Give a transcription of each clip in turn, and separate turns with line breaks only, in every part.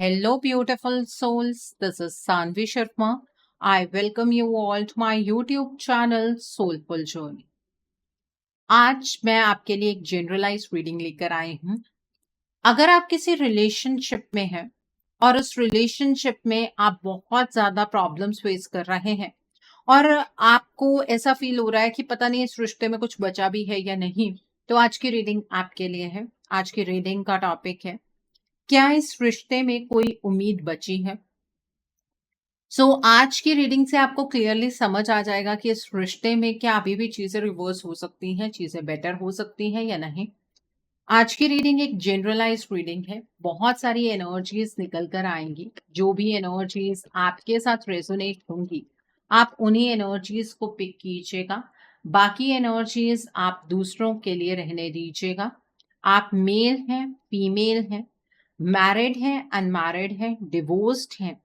Hello, beautiful souls. This is Sanvi Sharma. I welcome you all to my YouTube channel Soulful Journey. आज मैं आपके लिए एक generalise reading लेकर आई हूं। अगर आप किसी रिलेशनशिप में हैं और उस रिलेशनशिप में आप बहुत ज्यादा प्रॉब्लम्स फेस कर रहे हैं और आपको ऐसा फील हो रहा है कि पता नहीं इस रिश्ते में कुछ बचा भी है या नहीं, तो आज की रीडिंग आपके लिए है। आज की रीडिंग का टॉपिक है, क्या इस रिश्ते में कोई उम्मीद बची है। आज की रीडिंग से आपको क्लियरली समझ आ जाएगा कि इस रिश्ते में क्या अभी भी चीजें रिवर्स हो सकती हैं, चीजें बेटर हो सकती हैं या नहीं। आज की रीडिंग एक जनरलाइज रीडिंग है। बहुत सारी एनर्जीज निकल कर आएंगी। जो भी एनर्जीज आपके साथ रेजोनेट होंगी, आप उन्हीं एनर्जीज को पिक कीजिएगा। बाकी एनर्जीज आप दूसरों के लिए रहने दीजिएगा। आप मेल हैं, फीमेल हैं, मैरिड हैं, अनमैरिड हैं, डिवोर्स्ड हैं,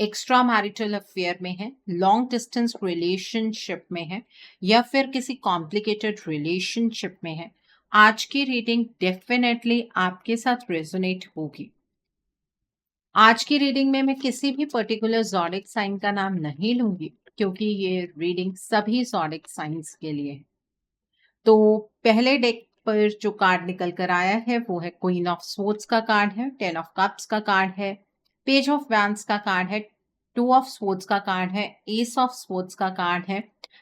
एक्स्ट्रा मैरिटल अफेयर में है, लॉन्ग डिस्टेंस रिलेशनशिप में है, या फिर किसी कॉम्प्लिकेटेड रिलेशनशिप में है, आज की रीडिंग डेफिनेटली आपके साथ रेजोनेट होगी। आज की रीडिंग में मैं किसी भी पर्टिकुलर ज़ोडिक साइन का नाम नहीं लूंगी, क्योंकि ये रीडिंग सभी ज़ोडिक साइंस के लिए है। तो पहले डेक पर जो कार्ड निकल कर आया है वो है क्वीन ऑफ स्वॉर्ड्स का कार्ड है, 10 ऑफ कप्स का कार्ड है, पेज ऑफ वैंड्स का कार्ड है, 2 ऑफ स्वॉर्ड्स का कार्ड है, एस ऑफ स्वॉर्ड्स का कार्ड है,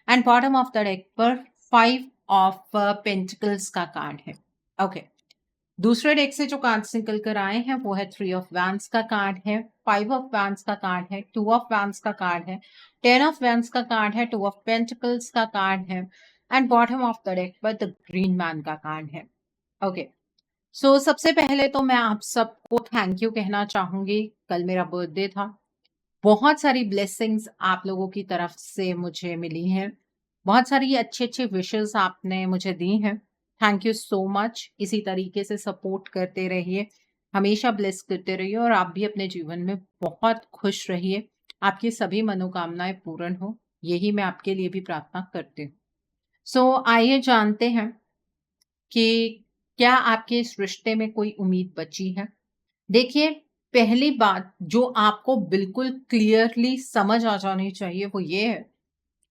and bottom of the deck पर 5 ऑफ पेंटिकल्स का कार्ड है। ओके, दूसरे डेक से जो कार्ड्स निकल कर आए हैं वो है 3 ऑफ वैंड्स का कार्ड है, 5 ऑफ वैंड्स का कार्ड है, 2 ऑफ वैंड्स का कार्ड है, 10 ऑफ वैंड्स का कार्ड है, 2 ऑफ पेंटिकल्स का कार्ड है, and bottom of the deck पर द ग्रीन मैन का कार्ड है। ओके, सबसे पहले तो मैं आप सबको थैंक यू कहना चाहूंगी। कल मेरा बर्थडे था। बहुत सारी ब्लेसिंग्स आप लोगों की तरफ से मुझे मिली हैं। बहुत सारी अच्छे अच्छे विशेस आपने मुझे दी हैं। Thank you so much. इसी तरीके से सपोर्ट करते रहिए, हमेशा ब्लेस करते रहिए, और आप भी अपने जीवन में बहुत खुश रहिए। आपकी सभी मनोकामनाएं पूर्ण हो, यही मैं आपके लिए भी प्रार्थना करती हूँ। आइए जानते हैं कि क्या आपके इस रिश्ते में कोई उम्मीद बची है। देखिए, पहली बात जो आपको बिल्कुल क्लियरली समझ आ जानी चाहिए वो ये है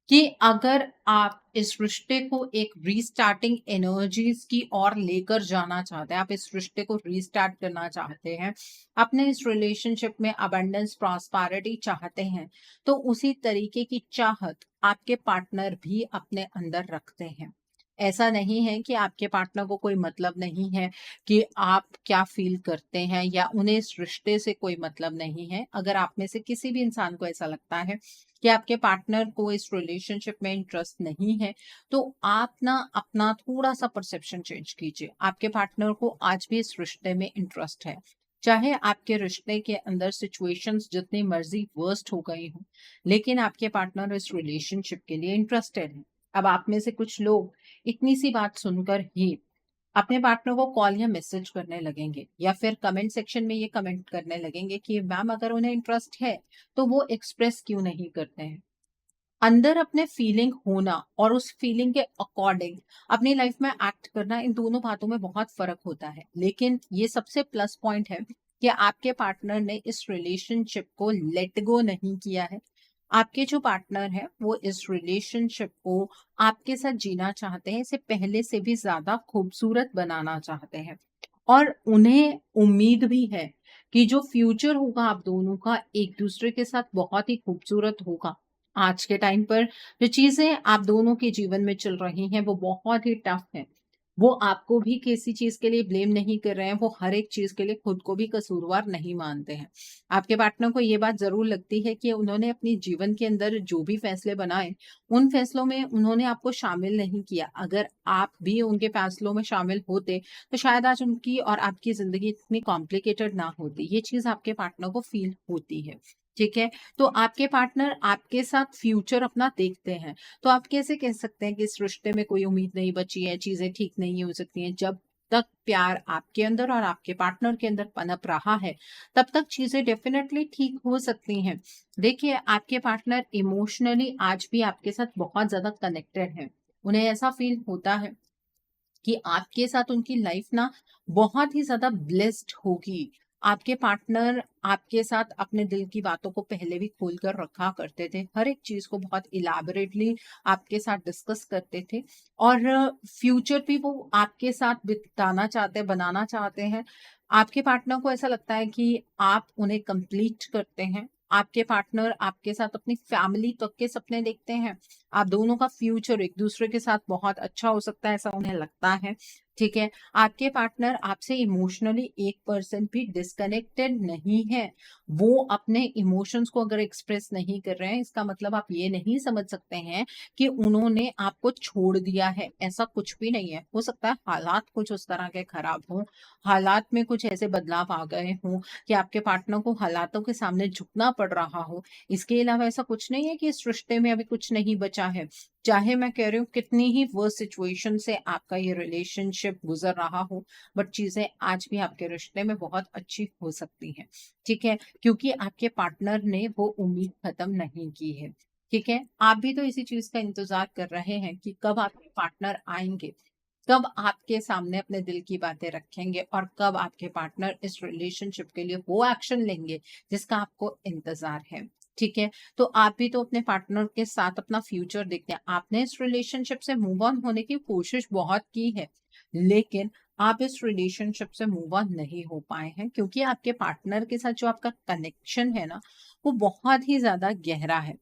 कि अगर आप इस रिश्ते को एक रीस्टार्टिंग एनर्जीज की ओर लेकर जाना चाहते हैं, आप इस रिश्ते को रीस्टार्ट करना चाहते हैं, अपने इस रिलेशनशिप में अबंडेंस प्रॉस्पेरिटी चाहते हैं, तो उसी तरीके की चाहत आपके पार्टनर भी अपने अंदर रखते हैं। ऐसा नहीं है कि आपके पार्टनर को कोई मतलब नहीं है कि आप क्या फील करते हैं, या उन्हें इस रिश्ते से कोई मतलब नहीं है। अगर आप में से किसी भी इंसान को ऐसा लगता है कि आपके पार्टनर को इस रिलेशनशिप में इंटरेस्ट नहीं है, तो आप ना अपना थोड़ा सा परसेप्शन चेंज कीजिए। आपके पार्टनर को आज भी इस रिश्ते में इंटरेस्ट है। चाहे आपके रिश्ते के अंदर सिचुएशंस जितनी मर्जी वर्स्ट हो गई हो, लेकिन आपके पार्टनर इस रिलेशनशिप के लिए इंटरेस्टेड है। अब आप में से कुछ लोग इतनी सी बात सुनकर ही अपने पार्टनर को कॉल या मैसेज करने लगेंगे, या फिर कमेंट सेक्शन में ये कमेंट करने लगेंगे कि मैम अगर उन्हें इंटरेस्ट है तो वो एक्सप्रेस क्यों नहीं करते हैं। अंदर अपने फीलिंग होना और उस फीलिंग के अकॉर्डिंग अपनी लाइफ में एक्ट करना, इन दोनों बातों में बहुत फर्क होता है। लेकिन ये सबसे प्लस पॉइंट है कि आपके पार्टनर ने इस रिलेशनशिप को लेट गो नहीं किया है। आपके जो पार्टनर है वो इस रिलेशनशिप को आपके साथ जीना चाहते हैं, इसे पहले से भी ज्यादा खूबसूरत बनाना चाहते हैं, और उन्हें उम्मीद भी है कि जो फ्यूचर होगा आप दोनों का एक दूसरे के साथ बहुत ही खूबसूरत होगा। आज के टाइम पर जो चीजें आप दोनों के जीवन में चल रही हैं वो बहुत ही टफ है। वो आपको भी किसी चीज के लिए ब्लेम नहीं कर रहे हैं, वो हर एक चीज के लिए खुद को भी कसूरवार नहीं मानते हैं। आपके पार्टनर को ये बात जरूर लगती है कि उन्होंने अपनी जीवन के अंदर जो भी फैसले बनाए, उन फैसलों में उन्होंने आपको शामिल नहीं किया। अगर आप भी उनके फैसलों में शामिल होते तो शायद आज उनकी और आपकी जिंदगी इतनी कॉम्प्लिकेटेड ना होती। ये चीज आपके पार्टनर को फील होती है, ठीक है। तो आपके पार्टनर आपके साथ फ्यूचर अपना देखते हैं। तो आप कैसे कह सकते हैं कि इस रिश्ते में कोई उम्मीद नहीं बची है, चीजें ठीक नहीं हो सकती हैं। जब तक प्यार आपके अंदर और आपके पार्टनर के अंदर पनप रहा है, तब तक चीजें डेफिनेटली ठीक हो सकती हैं। देखिए, आपके पार्टनर इमोशनली आज भी आपके साथ बहुत ज्यादा कनेक्टेड है। उन्हें ऐसा फील होता है कि आपके साथ उनकी लाइफ ना बहुत ही ज्यादा ब्लेस्ड होगी। आपके पार्टनर आपके साथ अपने दिल की बातों को पहले भी खोलकर रखा करते थे। हर एक चीज़ को बहुत इलैबोरेटली आपके साथ डिस्कस करते थे और फ्यूचर भी वो आपके साथ बिताना चाहते हैं, बनाना चाहते हैं। आपके पार्टनर को ऐसा लगता है कि आप उन्हें कंप्लीट करते हैं। आपके पार्टनर आपके साथ अपनी फैमिली तक के सपने देखते हैं। आप दोनों का फ्यूचर एक-दूसरे के साथ बहुत अच्छा हो सकता है, ऐसा उन्हें लगता है। ठीक है? आपके पार्टनर आपसे इमोशनली 1% भी डिस्कनेक्टेड नहीं है। वो अपने इमोशंस को अगर एक्सप्रेस नहीं कर रहे हैं, इसका मतलब आप ये नहीं समझ सकते हैं कि उन्होंने आपको छोड़ दिया है, ऐसा कुछ भी नहीं है। हो सकता है हालात कुछ उस तरह के खराब हों, हालात में कुछ ऐसे बदलाव आ गए हों कि आपके पार्टनर को हालातों के सामने झुकना पड़ रहा हो। इसके अलावा ऐसा कुछ नहीं है कि इस रिश्ते में अभी कुछ नहीं बचा है। चाहे मैं कह रही हूँ कितनी ही वर्स्ट सिचुएशन से आपका ये रिलेशनशिप गुजर रहा हो, बट चीजें आज भी आपके रिश्ते में बहुत अच्छी हो सकती हैं। ठीक है? क्योंकि आपके पार्टनर ने वो उम्मीद खत्म नहीं की है। ठीक है? आप भी तो इसी चीज का इंतजार कर रहे हैं कि कब आपके पार्टनर आएंगे, कब आपके सामने अपने दिल की बातें रखेंगे और कब आपके पार्टनर इस रिलेशनशिप के लिए वो एक्शन लेंगे जिसका आपको इंतजार है। ठीक है? तो आप भी तो अपने पार्टनर के साथ अपना फ्यूचर देखते हैं। आपने इस रिलेशनशिप से मूव ऑन होने की कोशिश बहुत की है, लेकिन आप इस रिलेशनशिप से मूव ऑन नहीं हो पाए हैं क्योंकि आपके पार्टनर के साथ जो आपका कनेक्शन है ना, वो बहुत ही ज़्यादा गहरा है।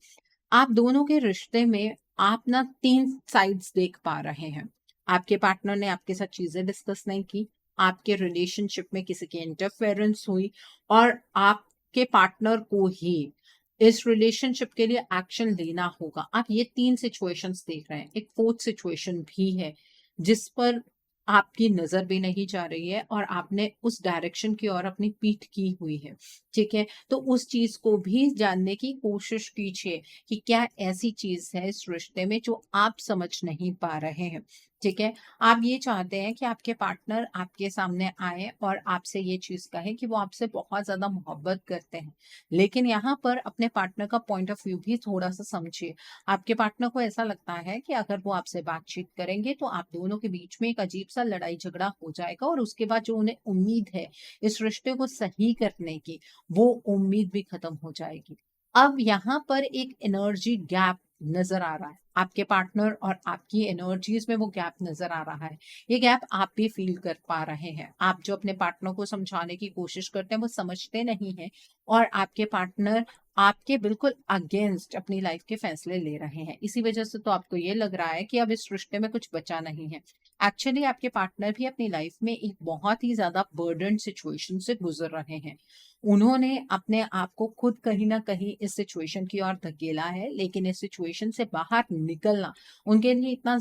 आप दोनों के रिश्ते में आप ना 3 साइड्स देख पा रहे हैं। आपके पार्टनर ने आपके साथ चीज़ें डिस्कस नहीं की, आपके रिलेशनशिप में किसी की इंटरफेरेंस हुई और आपके पार्टनर को ही इस रिलेशनशिप के लिए एक्शन लेना होगा। आप ये 3 सिचुएशंस देख रहे हैं। एक 4th सिचुएशन भी है, जिस पर आपकी नज़र भी नहीं जा रही है और आपने उस डायरेक्शन की ओर अपनी पीठ की हुई है। ठीक है? तो उस चीज़ को भी जानने की कोशिश कीजिए कि क्या ऐसी चीज़ है इस रिश्ते में जो आप समझ नहीं पा रहे हैं। ठीक है? आप ये चाहते हैं कि आपके पार्टनर आपके सामने आए और आपसे ये चीज़ कहे कि वो आपसे बहुत ज़्यादा मोहब्बत करते हैं। लेकिन यहाँ पर अपने पार्टनर का पॉइंट ऑफ व्यू भी थोड़ा-सा समझिए। आपके पार्टनर को ऐसा लगता है कि अगर वो आपसे बातचीत करेंगे तो आप दोनों के बीच में एक अजीब-सा लड़ाई-झगड़ा हो जाएगा और उसके बाद जो उन्हें उम्मीद है इस रिश्ते को सही करने की, वो उम्मीद भी खत्म हो जाएगी। अब यहाँ पर एक एनर्जी गैप नज़र आ रहा है। आपके पार्टनर और आपकी एनर्जीज़ में वो गैप नज़र आ रहा है। ये गैप आप भी फ़ील कर पा रहे हैं। आप जो अपने पार्टनर को समझाने की कोशिश करते हैं, वो समझते नहीं हैं और आपके पार्टनर आपके बिल्कुल अगेंस्ट अपनी लाइफ़ के फैसले ले रहे हैं। इसी वज़ह से तो आपको ये लग रहा है कि अब इस रिश्ते में कुछ बचा नहीं है। एक्चुअली आपके पार्टनर भी अपनी लाइफ़ में एक बहुत ही ज़्यादा बर्डन सिचुएशन से गुज़र रहे हैं। उन्होंने अपने आप को खुद कहीं न कहीं इस सिचुएशन की ओर धकेला है, लेकिन इस सिचुएशन से बाहर निकलना उनके लिए इतना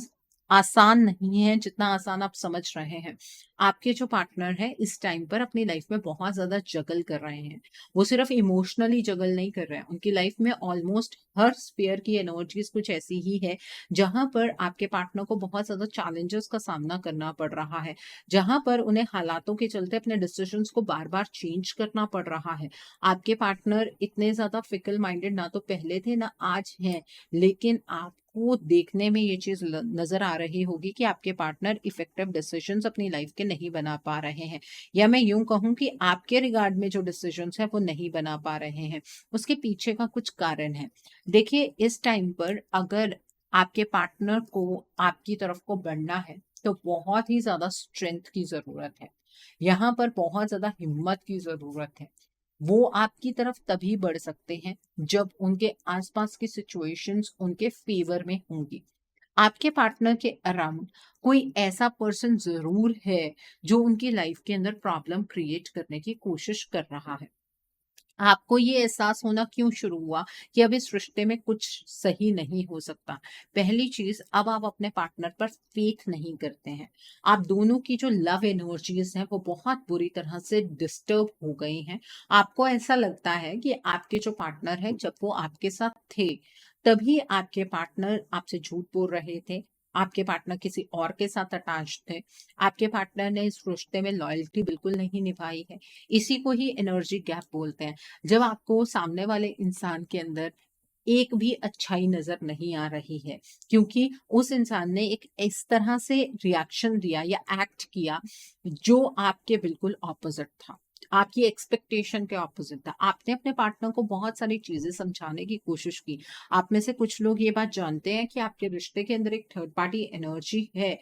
आसान नहीं है, जितना आसान आप समझ रहे हैं। आपके जो पार्टनर हैं, इस टाइम पर अपनी लाइफ में बहुत ज़्यादा जगल कर रहे हैं। वो सिर्फ़ इमोशनली जगल नहीं कर रहे हैं, उनकी लाइफ में ऑलमोस्ट हर स्फीयर की एनर्जीज़ कुछ ऐसी ही है, जहाँ पर आपके पार्टनर को बहुत ज़्यादा चैलेंजेस का सामना करना पड़ रहा है। जहाँ पर उन्हें हालातों के चलते अपने डिसीजंस को बार-बार चेंज करना पड़ रहा है। आपके पार्टनर इतने ज़्यादा फिकल माइंडेड ना तो पहले थे ना आज हैं, लेकिन आपको देखने में ये चीज़ नज़र आ रही होगी कि आपके पार्टनर इफेक्टिव डिसीजंस अपनी लाइफ के नहीं बना पा रहे हैं। या मैं यूँ कहूँ कि आपके रिगार्ड में जो डिसीजंस हैं वो नहीं बना पा रहे हैं। उसके पीछे का कुछ कारण है। देखिए इस टाइम पर अगर आपके पार्टनर को आपकी तरफ को बढ़ना है तो बहुत ही ज़्यादा स्ट्रेंथ की ज़रूरत है। यहाँ पर बहुत ज़्यादा हिम्मत की ज़रूरत है। वो आपकी तरफ तभी बढ़ सकते हैं जब उनके आसपास की सिचुएशंस उनके फ़ेवर में होंगी। आपके पार्टनर के अराउंड कोई ऐसा पर्सन ज़रूर है जो उनकी लाइफ़ के अंदर प्रॉब्लम क्रिएट करने की कोशिश कर रहा है। आपको ये एहसास होना क्यों शुरू हुआ कि अब इस रिश्ते में कुछ सही नहीं हो सकता? पहली चीज़, अब आप अपने पार्टनर पर फ़ेथ नहीं करते हैं। आप दोनों की जो लव एनर्जीज़ हैं, वो बहुत बुरी तरह से डिस्टर्ब हो गई हैं। आपको ऐसा लगता है कि आपके जो पार्टनर हैं, जब वो आपके साथ थे, तभी आपके पार्टनर आपसे झूठ बोल रहे थे। आपके पार्टनर किसी और के साथ अटैच थे। आपके पार्टनर ने इस रिश्ते में लॉयल्टी बिल्कुल नहीं निभाई है। इसी को ही एनर्जी गैप बोलते हैं। जब आपको सामने वाले इंसान के अंदर एक भी अच्छाई नज़र नहीं आ रही है, क्योंकि उस इंसान ने एक इस तरह से रिएक्शन दिया या एक्ट किया, जो आपके बिल्कुल ऑपोज़िट था। आपकी एक्सपेक्टेशन के ऑपोजिट था। आपने अपने पार्टनर को बहुत सारी चीज़ें समझाने की कोशिश की। आप में से कुछ लोग ये बात जानते हैं कि आपके रिश्ते के अंदर एक थर्ड पार्टी एनर्जी है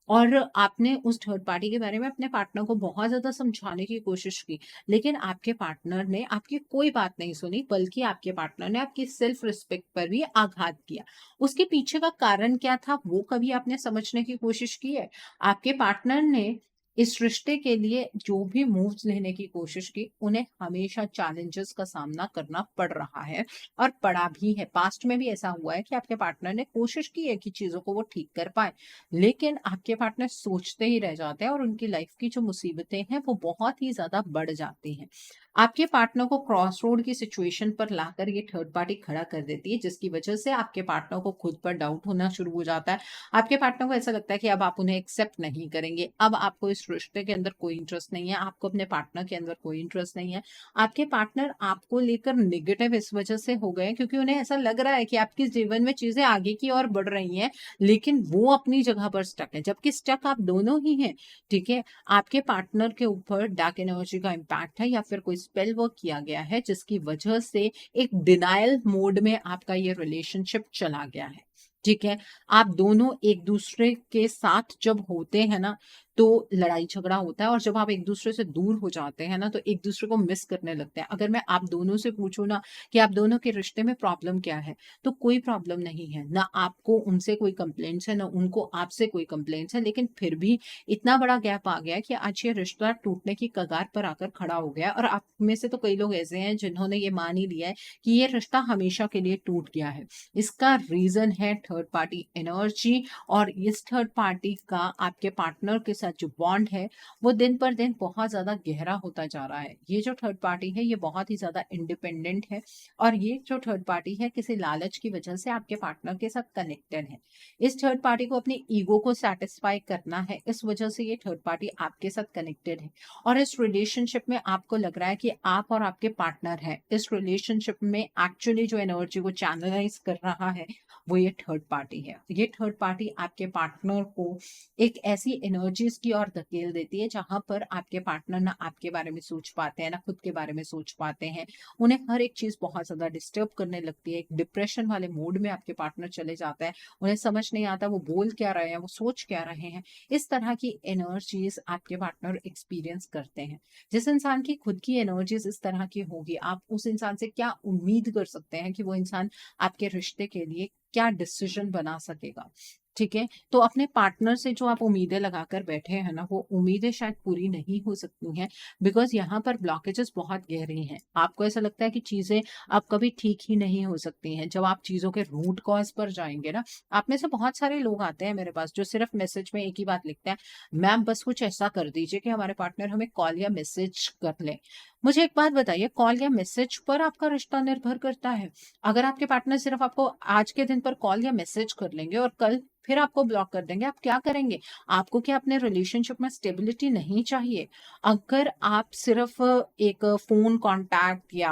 और आपने उस थर्ड पार्टी के बारे में अपने पार्टनर को बहुत ज़्यादा समझाने की कोशिश की। लेकिन आपके पार्टनर ने आपकी कोई बात नहीं सुनी, बल्कि आपके पार्टनर ने आपकी सेल्फ रिस्पेक्ट पर भी आघात किया। उसके पीछे का कारण क्या था, वो कभी आपने समझने की कोशिश की है? आपके पार्टनर ने इस रिश्ते के लिए जो भी मूव्स लेने की कोशिश की, उन्हें हमेशा चैलेंजेस का सामना करना पड़ रहा है और पड़ा भी है। पास्ट में भी ऐसा हुआ है कि आपके पार्टनर ने कोशिश की है कि चीज़ों को वो ठीक कर पाएँ, लेकिन आपके पार्टनर सोचते ही रह जाते हैं और उनकी लाइफ की जो मुसीबतें हैं, वो बहुत ही ज़्यादा बढ़ जाती हैं। आपके पार्टनर को क्रॉस रोड की सिचुएशन पर लाकर ये थर्ड पार्टी खड़ा कर देती है, जिसकी वजह से आपके पार्टनर को खुद पर डाउट होना शुरू हो जाता है। आपके पार्टनर को ऐसा लगता है कि अब आप उन्हें एक्सेप्ट नहीं करेंगे, अब आपको इस रिश्ते के अंदर कोई इंटरेस्ट नहीं है, आपको अपने पार्टनर के अंदर कोई इंटरेस्ट नहीं है। आपके पार्टनर आपको लेकर नेगेटिव इस वजह से हो गए हैं क्योंकि उन्हें ऐसा लग रहा है कि आपके जीवन में चीजें आगे की ओर बढ़ रही हैं, लेकिन वो अपनी जगह पर स्टक है, जबकि स्टक आप दोनों ही हैं। ठीक है, आपके पार्टनर के ऊपर डार्क एनर्जी का इम्पैक्ट है या फिर कोई स्पेल वर्क किया गया है, जिसकी वजह से एक डिनायल मोड में आपका ये रिलेशनशिप चला गया है। ठीक है, आप दोनों एक दूसरे के साथ जब होते हैं ना, तो लड़ाई झगड़ा होता है और जब आप एक दूसरे से दूर हो जाते हैं ना, तो एक दूसरे को मिस करने लगते हैं। अगर मैं आप दोनों से पूछूं ना कि आप दोनों के रिश्ते में प्रॉब्लम क्या है, तो कोई प्रॉब्लम नहीं है। ना आपको उनसे कोई कंप्लेंट्स है, ना उनको आपसे कोई कंप्लेंट्स है, लेकिन फिर भी इतना बड़ा गैप आ गया है कि आज ये रिश्ता टूटने की कगार पर आकर खड़ा हो गया है। और आप में से तो कई लोग ऐसे हैं जिन्होंने ये मान ही लिया है कि ये रिश्ता हमेशा के लिए टूट गया है। इसका रीजन है थर्ड पार्टी एनर्जी, और इस थर्ड पार्टी का आपके पार्टनर के साथ जो बॉन्ड है, वो दिन पर दिन बहुत ज्यादा गहरा होता जा रहा है। ये जो थर्ड पार्टी है, ये बहुत ही ज्यादा इंडिपेंडेंट है, और ये जो थर्ड पार्टी है, किसी लालच की वजह से आपके पार्टनर के साथ कनेक्टेड है। इस थर्ड पार्टी को अपनी ईगो को सेटिस्फाई करना है, इस वजह से ये थर्ड पार्टी आपके साथ कनेक्टेड है। और इस रिलेशनशिप में आपको लग रहा है कि आप और आपके पार्टनर हैं। इस रिलेशनशिप में एक्चुअली जो एनर्जी को चैनलाइज कर रहा है, वो ये थर्ड पार्टी है। ये थर्ड पार्टी आपके पार्टनर को एक ऐसी एनर्जीज की ओर धकेल देती है जहां पर आपके पार्टनर ना आपके बारे में सोच पाते हैं, ना खुद के बारे में सोच पाते हैं। उन्हें हर एक चीज बहुत ज्यादा डिस्टर्ब करने लगती है। एक डिप्रेशन वाले मूड में आपके पार्टनर चले जाता है। उन्हें समझ नहीं आता वो बोल क्या रहे हैं, वो सोच क्या रहे हैं। इस तरह की एनर्जीज आपके पार्टनर एक्सपीरियंस करते हैं। जिस इंसान की खुद की एनर्जीज इस तरह की होगी, आप उस इंसान से क्या उम्मीद कर सकते हैं कि वो इंसान आपके रिश्ते के लिए क्या डिसीजन बना सकेगा। ठीक है, तो अपने पार्टनर से जो आप उम्मीदें लगाकर बैठे हैं ना, वो उम्मीदें शायद पूरी नहीं हो सकती हैं, बिकॉज यहाँ पर ब्लॉकेजेस बहुत गहरे हैं। आपको ऐसा लगता है कि चीजें अब कभी ठीक ही नहीं हो सकती हैं। जब आप चीजों के रूट कॉज पर जाएंगे ना, आप में से बहुत सारे लोग आते हैं मेरे पास जो सिर्फ मैसेज में एक ही बात लिखते हैं, मैम बस कुछ ऐसा कर दीजिए कि हमारे पार्टनर हमें कॉल या मैसेज कर ले। मुझे एक बात बताइए, कॉल या मैसेज पर आपका रिश्ता निर्भर करता है? अगर आपके पार्टनर सिर्फ आपको आज के दिन पर कॉल या मैसेज कर लेंगे और कल फिर आपको ब्लॉक कर देंगे, आप क्या करेंगे? आपको क्या अपने रिलेशनशिप में स्टेबिलिटी नहीं चाहिए? अगर आप सिर्फ एक फोन कांटेक्ट या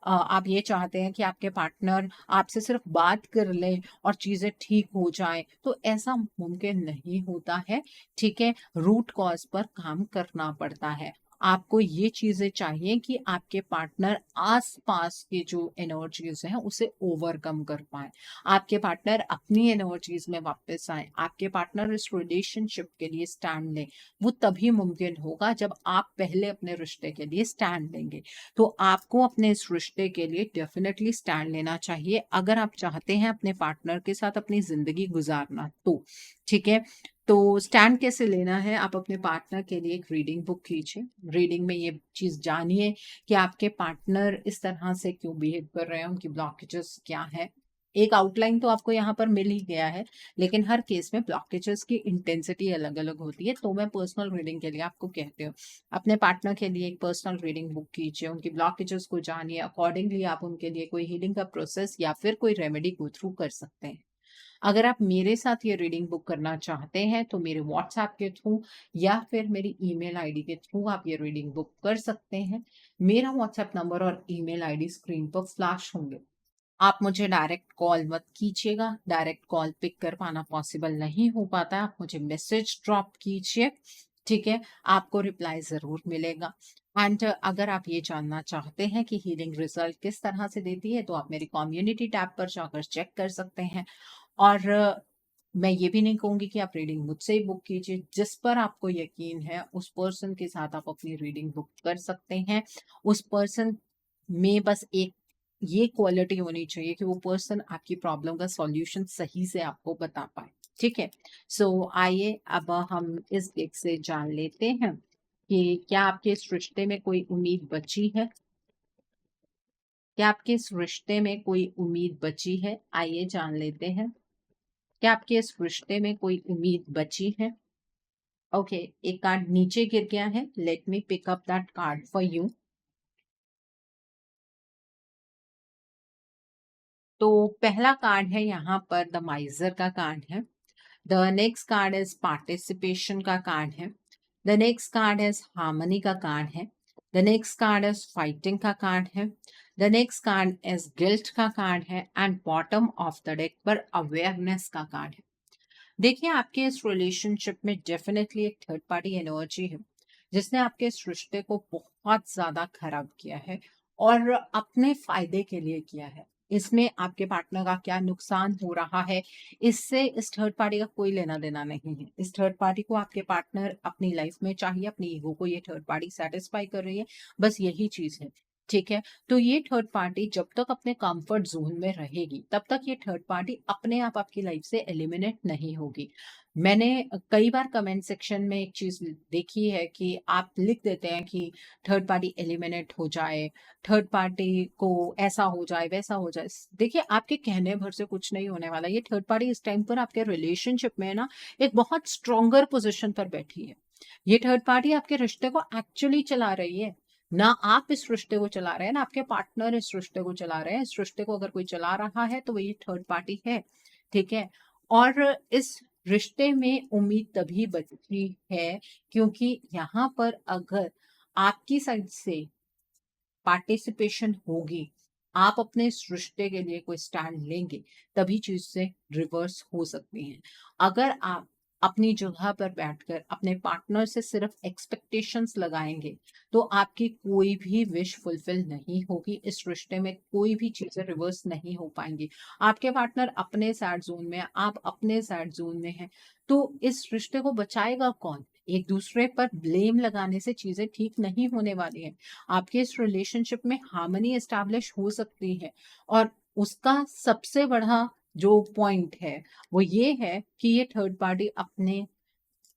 आप ये चाहते हैं कि आपके पार्टनर आपसे सिर्फ बात कर ले और चीजें ठीक हो जाएं, तो ऐसा मुमकिन नहीं होता है। ठीक है, रूट कॉज पर काम करना पड़ता है। आपको ये चीजें चाहिए कि आपके पार्टनर आसपास के जो एनर्जीज हैं उसे ओवरकम कर पाए, आपके पार्टनर अपनी एनर्जीज में वापस आए, आपके पार्टनर इस रिलेशनशिप के लिए स्टैंड लें। वो तभी मुमकिन होगा जब आप पहले अपने रिश्ते के लिए स्टैंड लेंगे। तो आपको अपने इस रिश्ते के लिए डेफिनेटली स्टैंड लेना चाहिए, अगर आप चाहते हैं अपने पार्टनर के साथ अपनी जिंदगी गुजारना तो। ठीक है, तो स्टैंड कैसे लेना है, आप अपने पार्टनर के लिए एक रीडिंग बुक कीजिए। रीडिंग में ये चीज जानिए कि आपके पार्टनर इस तरह से क्यों बिहेव कर रहे हैं, उनकी ब्लॉकेजेस क्या है। एक आउटलाइन तो आपको यहाँ पर मिल ही गया है, लेकिन हर केस में ब्लॉकेजेस की इंटेंसिटी अलग अलग होती है। तो मैं पर्सनल रीडिंग के लिए आपको कहती हूँ, अपने पार्टनर के लिए एक पर्सनल रीडिंग बुक कीजिए, उनकी ब्लॉकेजेस को जानिए, अकॉर्डिंगली आप उनके लिए कोई हीलिंग का प्रोसेस या फिर कोई रेमेडी गो थ्रू कर सकते हैं। अगर आप मेरे साथ ये रीडिंग बुक करना चाहते हैं, तो मेरे व्हाट्सएप के थ्रू या फिर मेरी ईमेल आईडी के थ्रू आप ये रीडिंग बुक कर सकते हैं। मेरा व्हाट्सएप नंबर और ईमेल आईडी स्क्रीन पर फ्लैश होंगे। आप मुझे डायरेक्ट कॉल मत कीजिएगा, डायरेक्ट कॉल पिक कर पाना पॉसिबल नहीं हो पाता, आप मुझे मैसेज ड्रॉप कीजिए। ठीक है? आपको रिप्लाई ज़रूर मिलेगा। एंड अगर आप ये जानना चाहते हैं कि हीलिंग रिज़ल्ट किस तरह से देती है, तो आप मेरी कम्युनिटी टैब पर जाकर चेक कर सकते हैं। और मैं ये भी नहीं कहूँगी कि आप रीडिंग मुझसे ही बुक कीजिए, जिस पर आपको यकीन है, उस पर्सन के साथ आप अपनी रीडिंग बुक कर सकते हैं। उस पर्सन में बस एक ये क्वालिटी होनी चाहिए कि वो पर्सन आपकी प्रॉब्लम का सॉल्यूशन सही से आपको बता पाए, ठीक है? सो आइए अब हम इस एक से जान लेते हैं कि क्या आपके इस रिश्ते में कोई उम्मीद बची है? क्या आपके इस रिश्ते में कोई उम्मीद बची है? आइए जान लेते हैं। क्या आपके इस रिश्ते में कोई उम्मीद बची है? ओके, एक कार्ड नीचे गिर गया है। Let me pick up that card for you. तो पहला कार्ड है यहाँ पर द माइजर का कार्ड है। The next card is participation का कार्ड है। The next card is harmony का कार्ड है। The next card is fighting का कार्ड है। The next card is guilt का कार्ड है and bottom of the deck पर अवेयरनेस का कार्ड है। देखिए, आपके इस रिलेशनशिप में डेफिनेटली एक थर्ड पार्टी एनर्जी है, जिसने आपके इस रिश्ते को बहुत ज़्यादा खराब किया है और अपने फ़ायदे के लिए किया है। इसमें आपके पार्टनर का क्या नुकसान हो रहा है, इससे इस थर्ड पार्टी का कोई लेना-देना नहीं है। इस थर्ड पार्टी को आपके पार्टनर अपनी लाइफ़ में चाहिए, अपनी ईगो को ये थर्ड पार्टी सैटिस्फाई कर रही है, बस यही चीज़ है। ठीक है? तो ये थर्ड पार्टी जब तक अपने कंफर्ट ज़ोन में रहेगी, तब तक ये थर्ड पार्टी अपने आप आपकी लाइफ से एलिमिनेट नहीं होगी। मैंने कई बार कमेंट सेक्शन में एक चीज़ देखी है कि आप लिख देते हैं कि थर्ड पार्टी एलिमिनेट हो जाए, थर्ड पार्टी को ऐसा हो जाए, वैसा हो जाए। देखिए, आपके कहने भर से कुछ नहीं होने वाला। ये थर्ड पार्टी इस टाइम पर आपके रिलेशनशिप में ना एक बहुत स्ट्रॉन्गर पोज़ीशन पर बैठी है। ये थर्ड पार्टी आपके रिश्ते को एक्चुअली चला रही है। ना आप इस रिश्ते को चला रहे हैं, ना आपके पार्टनर इस रिश्ते को चला रहे हैं। इस रिश्ते को अगर कोई चला रहा है, तो वो ये थर्ड पार्टी है, ठीक है? और इस रिश्ते में उम्मीद तभी बचती है, क्योंकि यहाँ पर अगर आपकी साइड से पार्टिसिपेशन होगी, आप अपने इस रिश्ते के लिए कोई स्टैंड लेंगे, तभी चीज़ से रिवर्स हो सकती हैं। अगर आप अपनी जगह पर बैठकर अपने पार्टनर से सिर्फ एक्सपेक्टेशंस लगाएँगे, तो आपकी कोई भी विश फुलफिल नहीं होगी। इस रिश्ते में कोई भी चीज़ें रिवर्स नहीं हो पाएँगी। आपके पार्टनर अपने सैड ज़ोन में है, आप अपने सैड ज़ोन में हैं, तो इस रिश्ते को बचाएगा कौन? एक-दूसरे पर ब्लेम लगाने से चीज़ें ठीक नहीं होने वाली हैं। आपके इस रिलेशनशिप में हार्मनी एस्टैब्लिश हो सकती है और उसका सबसे बड़ा जो पॉइंट है वो ये है कि ये थर्ड पार्टी अपने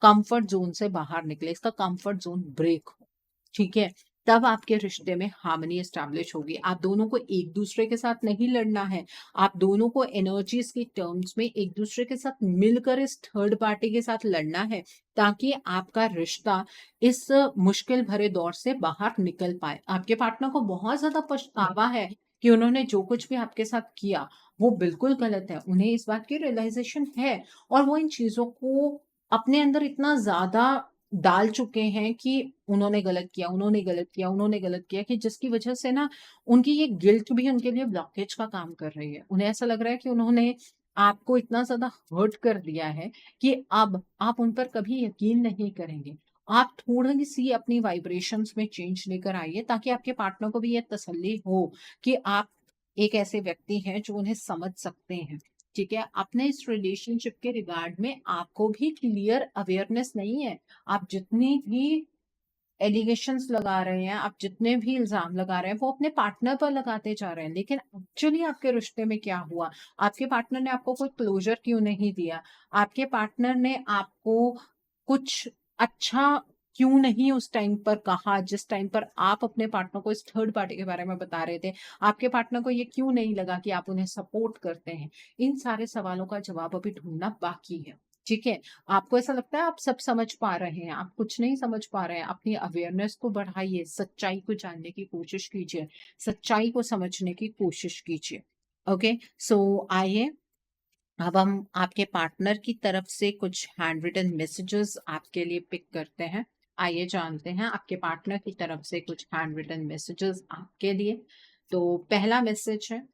कंफर्ट जोन से बाहर निकले, इसका कंफर्ट जोन ब्रेक हो, ठीक है? तब आपके रिश्ते में हार्मनी एस्टैब्लिश होगी। आप दोनों को एक दूसरे के साथ नहीं लड़ना है, आप दोनों को एनर्जीज की टर्म्स में एक दूसरे के साथ मिलकर इस थर्ड पार्टी के साथ लड़ना है, ताकि आपका रिश्ता इस मुश्किल भरे दौर से बाहर निकल पाए। आपके पार्टनर को बहुत ज्यादा पछतावा है कि उन्होंने जो कुछ भी आपके साथ किया वो बिल्कुल गलत है। उन्हें इस बात की रियलाइजेशन है और वो इन चीजों को अपने अंदर इतना ज़्यादा डाल चुके हैं कि उन्होंने गलत किया, उन्होंने गलत किया, उन्होंने गलत किया, कि जिसकी वजह से ना उनकी ये गिल्ट भी उनके लिए ब्लॉकेज का काम कर रही है। उन्हें ऐसा लग रहा है कि उन्होंने आपको इतना ज़्यादा हर्ट कर दिया है कि अब आप उन पर कभी यकीन नहीं करेंगे। आप थोड़ी-सी अपनी वाइब्रेशंस में चेंज लेकर आइए, ताकि आपके पार्टनर को भी ये तसल्ली हो कि आप एक ऐसे व्यक्ति हैं जो उन्हें समझ सकते हैं। ठीक है? अपने इस रिलेशनशिप के रिगार्ड में आपको भी क्लियर अवेयरनेस नहीं है। आप जितनी भी एलिगेशंस लगा रहे हैं, आप जितने भी इल्ज़ाम लगा रहे हैं, वो अपने पार्टनर पर लगाते जा रहे हैं। लेकिन एक्चुअली आपके रिश्ते में क्या हुआ? आपके पार्टनर ने आपको कोई क्लोज़र क्यों नहीं दिया? आपके पार्टनर ने आपको कुछ अच्छा क्यों नहीं उस टाइम पर कहा, जिस टाइम पर आप अपने पार्टनर को इस थर्ड पार्टी के बारे में बता रहे थे? आपके पार्टनर को ये क्यों नहीं लगा कि आप उन्हें सपोर्ट करते हैं? इन सारे सवालों का जवाब अभी ढूँढना बाकी है। ठीक है? आपको ऐसा लगता है आप सब समझ पा रहे हैं, आप कुछ नहीं समझ पा रहे हैं। अपनी अवेयरनेस को बढ़ाइए, सच्चाई को जानने की कोशिश कीजिए, सच्चाई को समझने की कोशिश कीजिए। ओके? सो आइए अब हम आपके पार्टनर की तरफ से कुछ हैंड रिटन मैसेजेस आपके लिए पिक करते हैं। आइए जानते हैं आपके पार्टनर की तरफ से कुछ हैंड रिटन मैसेजेस आपके लिए। तो पहला मैसेज है,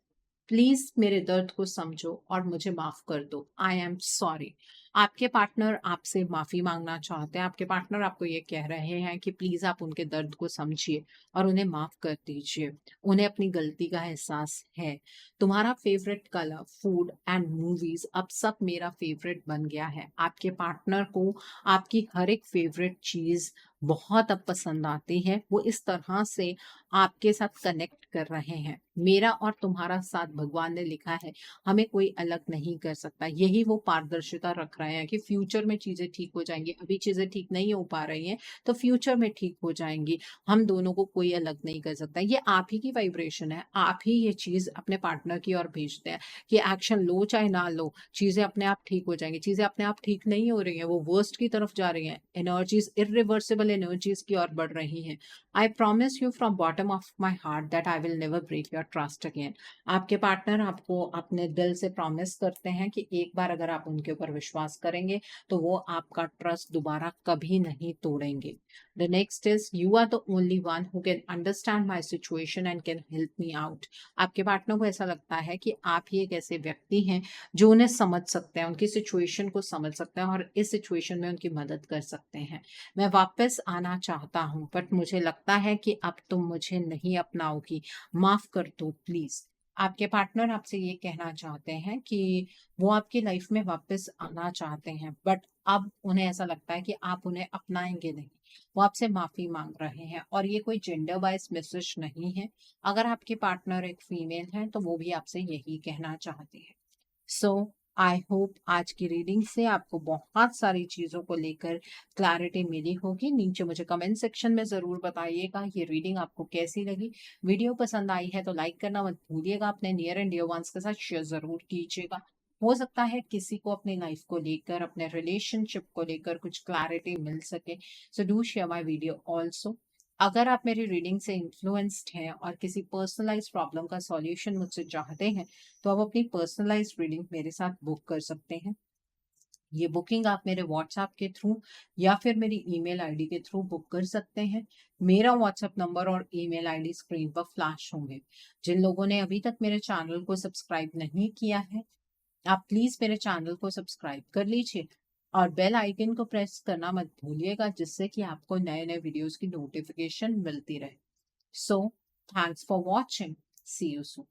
प्लीज मेरे दर्द को समझो और मुझे माफ कर दो। I am sorry. आपके पार्टनर आपसे माफी मांगना चाहते हैं, आपके पार्टनर आपको ये कह रहे हैं कि प्लीज आप उनके दर्द को समझिए और उन्हें माफ कर दीजिए। उन्हें अपनी गलती का एहसास है। तुम्हारा favourite colour, food and movies अब सब मेरा फेवरेट बन गया है। आपके पार्टनर को आपकी हर एक फेवरेट चीज बहुत अब पसंद आती है। वो इस तरह से आपके साथ कनेक्ट कर रहे हैं। मेरा और तुम्हारा साथ भगवान ने लिखा है, हमें कोई अलग नहीं कर सकता। यही वो पारदर्शिता रख रहे हैं कि फ्यूचर में चीजें ठीक हो जाएंगी। अभी चीजें ठीक नहीं हो पा रही हैं तो फ्यूचर में ठीक हो जाएंगी। हम दोनों को कोई अलग नहीं कर सकता। ये आप ही की वाइब्रेशन है। आप ही ये चीज अपने पार्टनर की ओर भेजते हैं कि एक्शन लो चाहे ना लो, चीजें अपने आप ठीक हो जाएंगी। चीजें अपने आप ठीक नहीं हो रही हैं, वो वर्स्ट की तरफ जा रही हैं। एनर्जीज इरिवर्सिबल एनर्जीज की ओर बढ़ रही हैं। I promise you from bottom of my heart that I will never break your trust again. आपके पार्टनर आपको अपने दिल से प्रॉमिस करते हैं कि एक बार अगर आप उनके ऊपर विश्वास करेंगे तो वो आपका ट्रस्ट दोबारा कभी नहीं तोड़ेंगे। The next is you are the only one who can understand my situation and can help me out. आपके पार्टनर को ऐसा लगता है कि आप ही एक ऐसे व्यक्ति हैं जो उन्हें समझ सकते हैं, उनकी सिचुएशन को समझ सकते हैं और इस सिचुएशन में उनकी मदद कर सकते हैं। मैं वापस आना चाहता हूँ बट मुझे लगता है कि अब तुम मुझे नहीं अपनाओगी। माफ कर दो प्लीज। आपके पार्टनर आपसे ये कहना चाहते हैं कि वो आपकी लाइफ में वापस आना चाहते हैं बट अब उन्हें ऐसा लगता है कि आप उन्हें अपनाएंगे नहीं। वो आपसे माफी मांग रहे हैं और ये कोई जेंडर वाइज मैसेज नहीं है। अगर आपके पार्टनर एक फीमेल है तो वो भी आपसे यही कहना चाहते हैं। सो आई होप आज की रीडिंग से आपको बहुत सारी चीज़ों को लेकर क्लैरिटी मिली होगी। नीचे मुझे कमेंट सेक्शन में ज़रूर बताइएगा ये रीडिंग आपको कैसी लगी। वीडियो पसंद आई है तो लाइक करना मत भूलिएगा। अपने नियर एंड डियर वंस के साथ शेयर ज़रूर कीजिएगा। हो सकता है किसी को अपनी लाइफ को लेकर, अपने रिलेशनशिप को लेकर कुछ क्लैरिटी मिल सके। So do share my video also. अगर आप मेरी रीडिंग से इन्फ्लुएंस्ड हैं और किसी पर्सनलाइज प्रॉब्लम का सॉल्यूशन मुझसे चाहते हैं तो आप अपनी पर्सनलाइज्ड रीडिंग मेरे साथ बुक कर सकते हैं। ये बुकिंग आप मेरे व्हाट्सएप के थ्रू या फिर मेरी ईमेल आईडी के थ्रू बुक कर सकते हैं। मेरा व्हाट्सएप नंबर और ईमेल आईडी स्क्रीन पर फ्लैश होंगे। जिन लोगों ने अभी तक मेरे चैनल को सब्सक्राइब नहीं किया है, आप प्लीज मेरे चैनल को सब्सक्राइब कर लीजिए और बेल आइकन को प्रेस करना मत भूलिएगा जिससे कि आपको नए नए वीडियोस की नोटिफिकेशन मिलती रहे। So thanks for watching. See you soon.